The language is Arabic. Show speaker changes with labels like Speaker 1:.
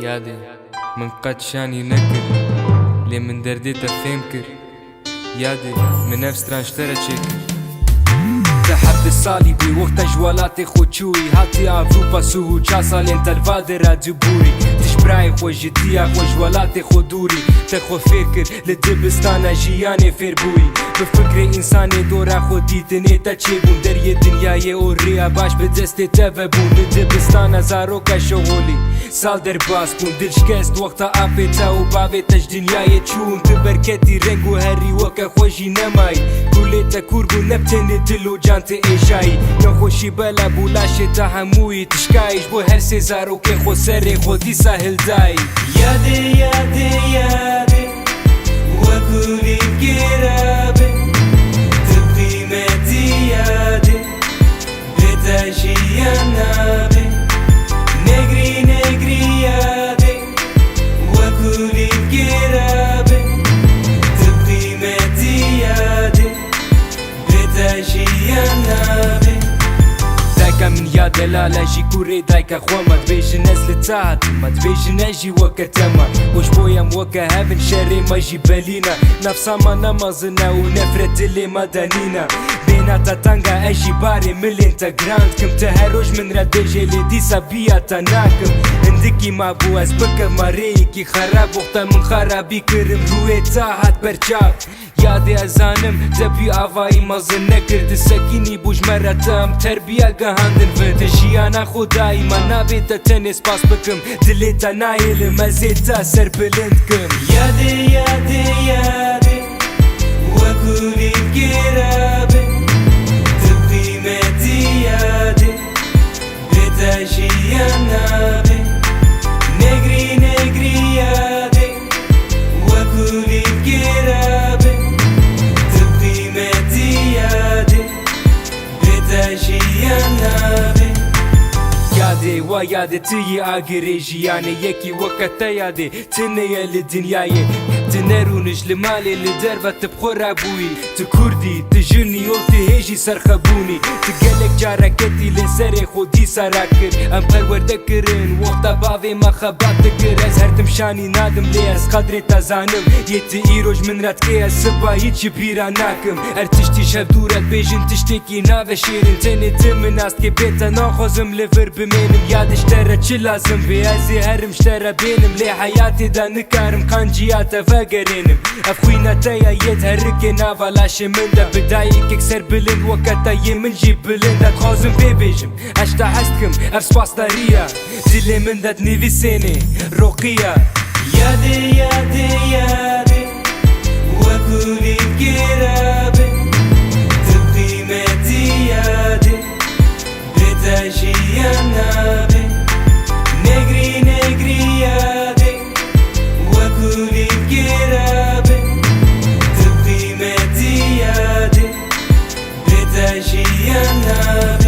Speaker 1: يادي من قد شاني نكر لي من درديتا فهمكر يادي من نفس ترانشترا تشكر
Speaker 2: تحب الصليبي وقت جوالاتي خوتشوي هاتي افروبا سوهو تشاسال انت الفادرة دبوري تشبراي خو جديا خو جوالاتي خو دوري تخو فكر لدبستانا جياني فيربوي بفكري انساني دورا خو ديتني تشيبون دري الدنيا اوريا باش بدستي تفبون لدبستانا زاروكا شغولي سال در باس بون دل شكست وقتا افيتا وبابي تش دنيا تشون تبركتي رنگو هري وكا خوشي نماي كوليتا كوربو نبتني دلو جانتي ايشاي نخوشي بلا بولاشي تهموي تشكايش بو هر سيزارو كي خو سري خو دي ساهل داي
Speaker 3: يادي يادي يادي وكولي بكرابي تبقي ماتي يادي بتاجي يا نابي نجري نجري يادي وكولي بكرابي تبقي ماتي يادي بتاجي يا نابي
Speaker 2: دايكا من ياد لالا جي كوري دايكا خوا ما تبيش الناس لتساعد ما تبيش ناجي وكتما وش بويا موكا هافن شاري ما جي بالينا نفسا ما نمازنا ونفرت اللي ما دانينا بينا تاتانغا اجي باري ملين تا جراند كم تهروج من ردجي اللي دي سابيا تناكم عندكي ما بواز بكر ماريكي خراب وقتا من خرابي كرم روي تاهات برشاك يادي ازانم تبي افاي مازن نكر تسكيني بوج مرة تام تربية قهاندن فد جيانا خداي ما نابيتا تنس باس بكم دليتا نايل مزيتا سر بلندكم
Speaker 3: يادي يادي يادي وكولي بكرابي تبقي ماتي يادي بتاجي يا نابي نجري نجري يادي وكولي بكرابي تبقي ماتي يادي بتاجي يا نابي
Speaker 2: يادي ويادي تيي اغري جياني يكي وقتا يادي تنيا للدنياي تنرونج لمالي لدربة تبخور ابوي تكردي تجني وتهيجي سرخبوني تقلك جاركتي لسري خودي سراكر ام پروردكرن وقتا بافي ما خباتكر از هر تمشاني نادم لي از قدري تزانم يتي ايروج من راتكي السبا يتشي بيراناكم ارتشتي شب دورت بيجن تشتكي ناوه شيرن تني تمناست كي بيتا ناخوزم لفر بمينم يادش ترى چي لازم بيازي هرم شترى بينم لي حياتي دا نكارم قانجياتا فاقرينم افخوينا تايا يتهركي نافا لاشي من دا بدايك اكسر بلند وقتا يمن جيب بلند اتخوزم في بيجم اشتا حستكم افسباس داريا دلي من دا تنيفي سيني روقيا
Speaker 3: يادي يادي يادي وكولي بكرابي تبقي ماتي يادي بتاجي يا نابي نجري نجري يادي وكولي بكرابي تبقي ماتي يادي بتاجي يا نابي